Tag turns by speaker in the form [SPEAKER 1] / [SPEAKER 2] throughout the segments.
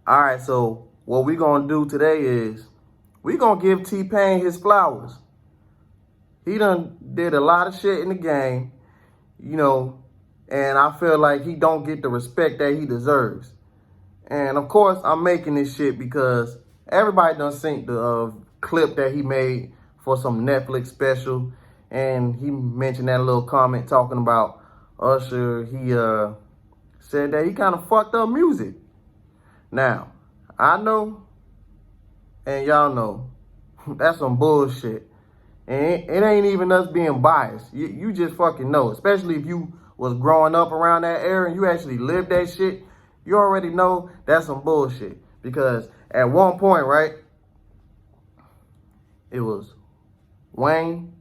[SPEAKER 1] All right, so what we gonna do today is we gonna give T-Pain his flowers. He done did a lot of shit in the game, you know, and I feel like he don't get the respect that he deserves. And of course, I'm making this shit because everybody done seen the clip that he made for some Netflix special, and he mentioned that little comment talking about Usher. He said that he kind of fucked up music. Now, I know, and y'all know, that's some bullshit. And it ain't even us being biased. You just fucking know, especially if you was growing up around that era and you actually lived that shit. You already know that's some bullshit. Because at one point, right, it was Wayne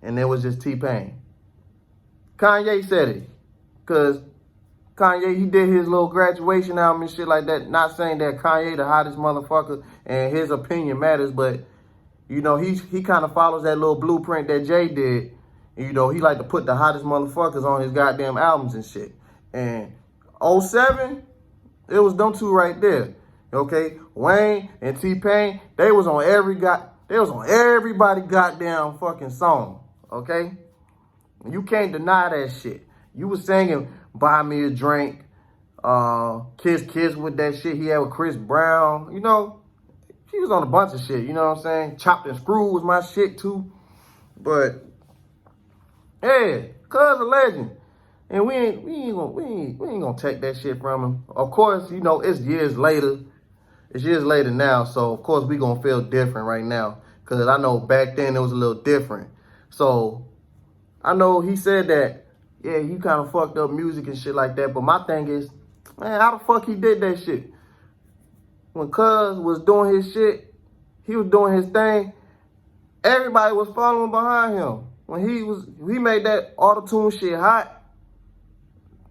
[SPEAKER 1] and it was just T-Pain. Kanye said it. Because Kanye, he did his little graduation album and shit like that. Not saying that Kanye the hottest motherfucker and his opinion matters, but you know, he kind of follows that little blueprint that Jay did. You know, he like to put the hottest motherfuckers on his goddamn albums and shit. And '07, it was them two right there. Okay, Wayne and T-Pain, they was on everybody goddamn fucking song. Okay, you can't deny that shit. You was singing "Buy Me a Drink," "Kiss Kiss" with that shit he had with Chris Brown. You know. He was on a bunch of shit, you know what I'm saying? Chopped and Screwed was my shit too. But yeah, cuz a legend. And we ain't gonna take that shit from him. Of course, you know, it's years later. It's years later now, so of course we gonna feel different right now. Cause I know back then it was a little different. So I know he said that, yeah, you kind of fucked up music and shit like that. But my thing is, man, how the fuck he did that shit? When Cuz was doing his shit, he was doing his thing, everybody was following behind him. When he made that auto-tune shit hot,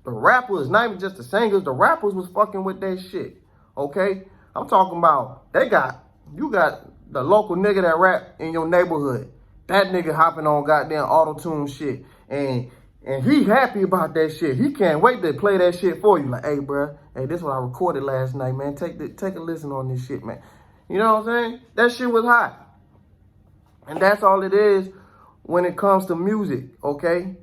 [SPEAKER 1] the rappers, not even just the singers, the rappers was fucking with that shit. Okay? I'm talking about, you got the local nigga that rap in your neighborhood. That nigga hopping on goddamn auto-tune shit. And he happy about that shit. He can't wait to play that shit for you. Like, hey, bro, hey, this is what I recorded last night, man. Take a listen on this shit, man. You know what I'm saying? That shit was hot. And that's all it is when it comes to music, okay?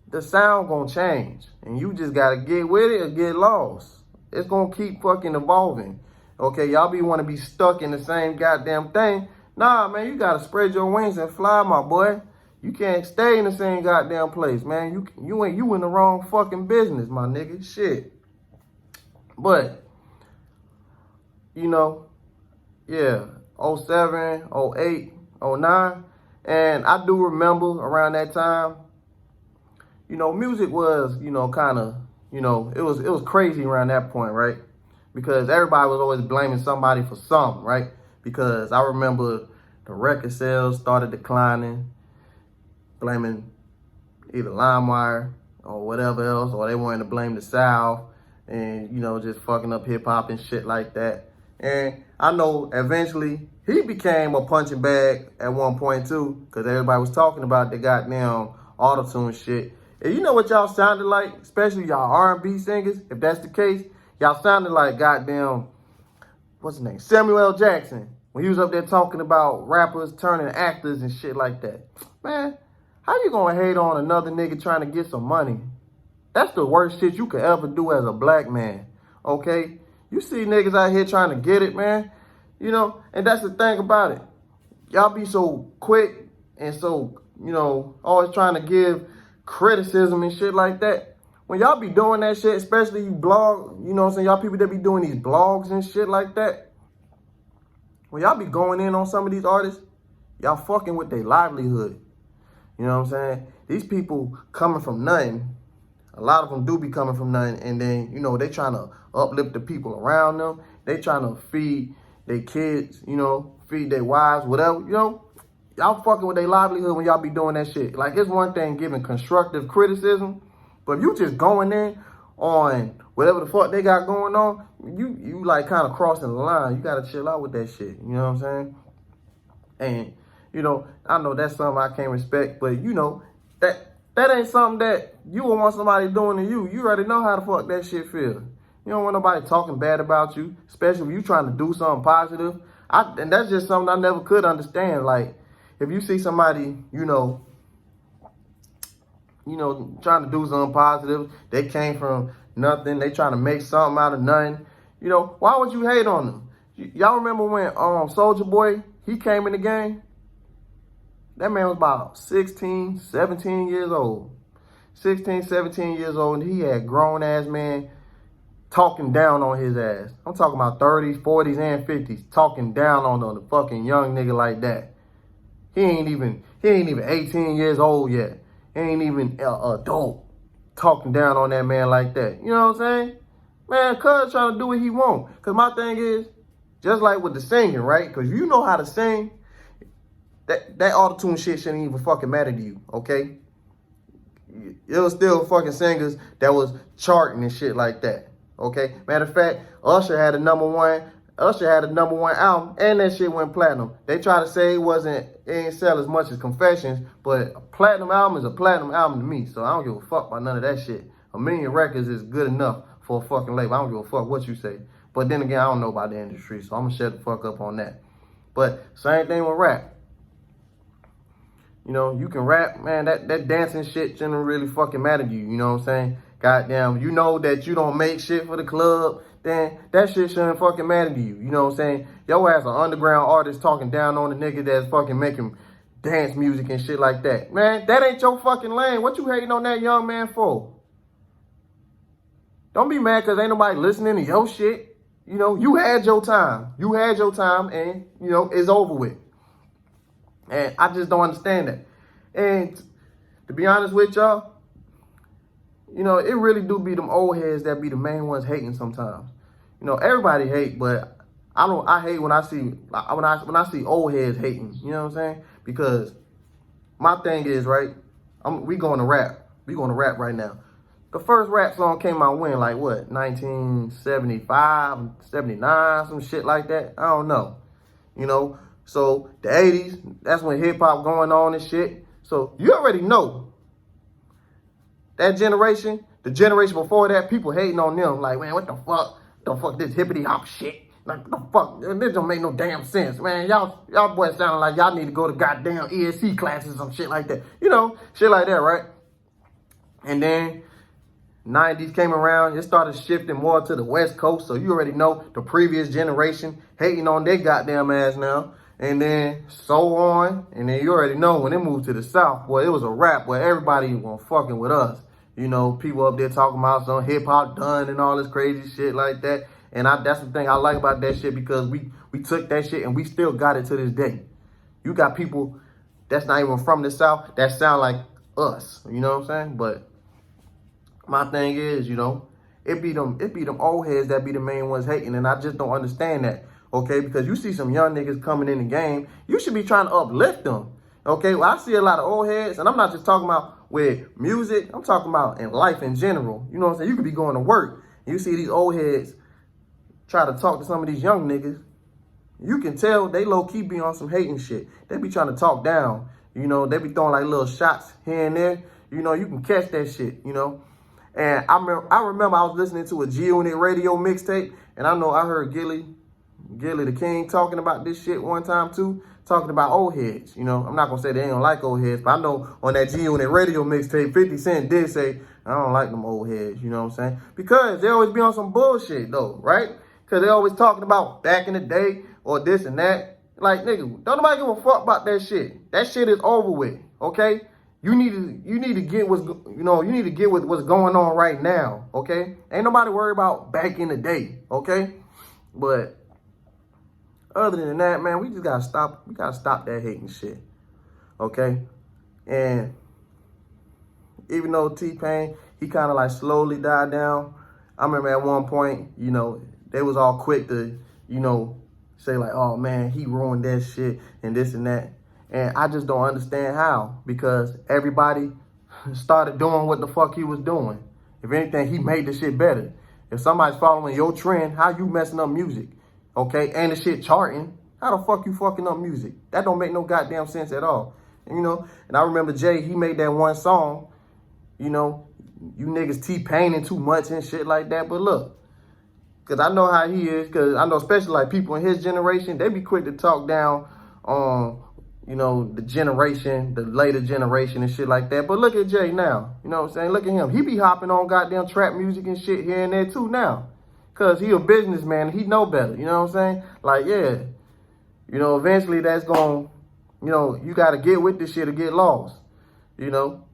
[SPEAKER 1] The sound gonna change. And you just gotta get with it or get lost. It's gonna keep fucking evolving. Okay, y'all want to be stuck in the same goddamn thing. Nah, man, you gotta spread your wings and fly, my boy. You can't stay in the same goddamn place, man. You in the wrong fucking business, my nigga. Shit. But, you know, yeah, '07, '08, '09. And I do remember around that time, you know, music was, you know, kind of, you know, it was crazy around that point, right? Because everybody was always blaming somebody for something, right? Because I remember the record sales started declining, blaming either LimeWire or whatever else, or they wanted to blame the South and, you know, just fucking up hip hop and shit like that. And I know eventually he became a punching bag at one point too, because everybody was talking about the goddamn auto-tune shit. And you know what y'all sounded like, especially y'all R&B singers, if that's the case, y'all sounded like goddamn, what's his name, Samuel L. Jackson, when he was up there talking about rappers turning actors and shit like that. Man, how you gonna hate on another nigga trying to get some money? That's the worst shit you could ever do as a black man, okay? You see niggas out here trying to get it, man. You know, and that's the thing about it. Y'all be so quick and so, you know, always trying to give criticism and shit like that. When y'all be doing that shit, especially you blog, you know what I'm saying, y'all people that be doing these blogs and shit like that, when y'all be going in on some of these artists, y'all fucking with their livelihood. You know what I'm saying? These people coming from nothing, a lot of them do be coming from nothing, and then, you know, they trying to uplift the people around them. They trying to feed their kids, you know, feed their wives, whatever, you know. Y'all fucking with their livelihood when y'all be doing that shit. Like, it's one thing giving constructive criticism, but if you just going in on whatever the fuck they got going on, you like kind of crossing the line. You got to chill out with that shit, you know what I'm saying? And, you know, I know that's something I can't respect, but, you know, that ain't something that you would want somebody doing to you. You already know how the fuck that shit feel. You don't want nobody talking bad about you, especially if you trying to do something positive. And that's just something I never could understand. Like, if you see somebody, trying to do something positive, they came from nothing, they trying to make something out of nothing. Why would you hate on them? Y'all remember when Soulja Boy, he came in the game? That man was about 16, 17 years old. 16, 17 years old, and he had grown-ass man talking down on his ass. I'm talking about 30s, 40s, and 50s, talking down on the fucking young nigga like that. He ain't even 18 years old yet. He ain't even adult, talking down on that man like that. You know what I'm saying? Man, cuz trying to do what he want. Because my thing is, just like with the singing, right? Because you know how to sing, that auto-tune shit shouldn't even fucking matter to you, okay? It was still fucking singers that was charting and shit like that, okay? Matter of fact, Usher had a number one album, and that shit went platinum. They try to say it ain't sell as much as Confessions, but a platinum album is a platinum album to me, so I don't give a fuck about none of that shit. 1 million records is good enough for a fucking label. I don't give a fuck what you say. But then again, I don't know about the industry, so I'm gonna shut the fuck up on that. But same thing with rap. You can rap, man, that dancing shit shouldn't really fucking matter to you, you know what I'm saying? Goddamn, you know that you don't make shit for the club, then that shit shouldn't fucking matter to you, you know what I'm saying? Your ass an underground artist talking down on the nigga that's fucking making dance music and shit like that. Man, that ain't your fucking lane. What you hating on that young man for? Don't be mad because ain't nobody listening to your shit. You had your time. You had your time and, it's over with. And I just don't understand that. And to be honest with y'all, it really do be them old heads that be the main ones hating sometimes. Everybody hate, but I hate when I see old heads hating. You know what I'm saying? Because my thing is, right, we going to rap. We going to rap right now. The first rap song came out when, like what, 1975, 79, some shit like that? I don't know. So the 80s, that's when hip hop going on and shit. So you already know that generation, the generation before that, people hating on them. Like, man, what the fuck? The fuck this hippity hop shit? Like, what the fuck? This don't make no damn sense, man. Y'all boys sounding like y'all need to go to goddamn ESC classes or some shit like that. Shit like that, right? And then 90s came around, it started shifting more to the West Coast. So you already know the previous generation hating on their goddamn ass now. And then so on. And then you already know when it moved to the South, boy, it was a rap where everybody was fucking with us. People up there talking about some hip hop done and all this crazy shit like that. And that's the thing I like about that shit, because we took that shit and we still got it to this day. You got people that's not even from the South that sound like us. You know what I'm saying? But my thing is, it be them old heads that be the main ones hating, and I just don't understand that, okay? Because you see some young niggas coming in the game, you should be trying to uplift them, okay? Well, I see a lot of old heads, and I'm not just talking about with music, I'm talking about in life in general. You know what I'm saying? You could be going to work, and you see these old heads try to talk to some of these young niggas. You can tell they low-key be on some hating shit. They be trying to talk down, they be throwing like little shots here and there. You can catch that shit, And I remember I was listening to a G-Unit radio mixtape, and I heard Gilly the King talking about this shit one time too, talking about old heads. I'm not gonna say they don't like old heads, but I know on that G-Unit radio mixtape, 50 Cent did say, I don't like them old heads, you know what I'm saying? Because they always be on some bullshit though, right? Because they always talking about back in the day or this and that. Like, nigga, don't nobody give a fuck about that shit. That shit is over with, okay? You need to get what's with what's going on right now, okay? Ain't nobody worried about back in the day, okay? But other than that, man, we just gotta stop. We gotta stop that hating shit, okay? And even though T-Pain, he kind of like slowly died down. I remember at one point, they was all quick to, say like, oh man, he ruined that shit and this and that. And I just don't understand how, because everybody started doing what the fuck he was doing. If anything, he made the shit better. If somebody's following your trend, how you messing up music? Okay, and the shit charting, how the fuck you fucking up music? That don't make no goddamn sense at all. And I remember Jay, he made that one song, you niggas T-Paining too much and shit like that. But look, Because I know how he is. Because I know especially like people in his generation, they be quick to talk down on, you know, the generation, the later generation and shit like that. But look at Jay now. You know what I'm saying? Look at him. He be hopping on goddamn trap music and shit here and there too now. Because he a businessman. He know better. You know what I'm saying? Like, yeah. You know, eventually that's going, you know, you got to get with this shit or get lost. You know?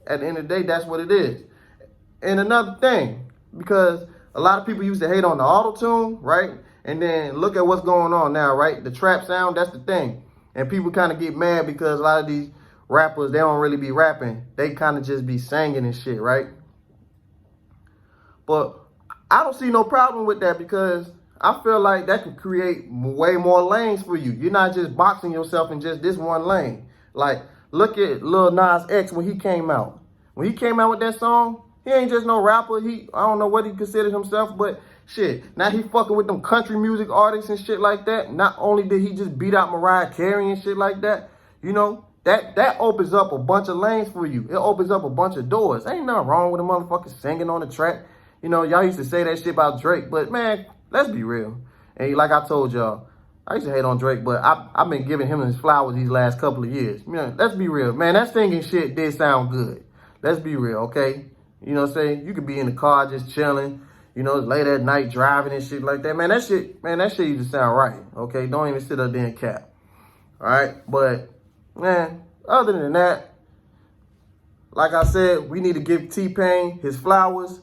[SPEAKER 1] At the end of the day, that's what it is. And another thing, because a lot of people used to hate on the auto-tune, right? And then look at what's going on now, right? The trap sound, that's the thing. And people kind of get mad because a lot of these rappers, they don't really be rapping. They kind of just be singing and shit, right? But I don't see no problem with that because I feel like that could create way more lanes for you. You're not just boxing yourself in just this one lane. Like, look at Lil Nas X when he came out. When he came out with that song, he ain't just no rapper. I don't know what he considered himself, but shit, now he fucking with them country music artists and shit like that. Not only did he just beat out Mariah Carey and shit like that, you know, that opens up a bunch of lanes for you. It opens up a bunch of doors. Ain't nothing wrong with a motherfucker singing on the track. You know, y'all used to say that shit about Drake, but man, let's be real. And like I told y'all, I used to hate on Drake, but I've been giving him his flowers these last couple of years. You know, let's be real. Man, that singing shit did sound good. Let's be real, okay? You know what I'm saying? You could be in the car just chilling, you know, late at night driving and shit like that. Man, that shit used to sound right, okay? Don't even sit up there and cap. All right? But, man, other than that, like I said, we need to give T-Pain his flowers.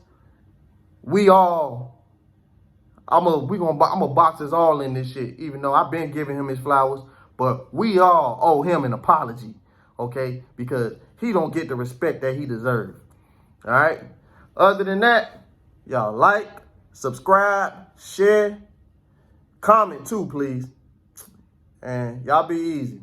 [SPEAKER 1] I'm gonna box us all in this shit, even though I've been giving him his flowers, but we all owe him an apology, okay? Because he don't get the respect that he deserves. All right? Other than that, y'all like, subscribe, share, comment too, please. And y'all be easy.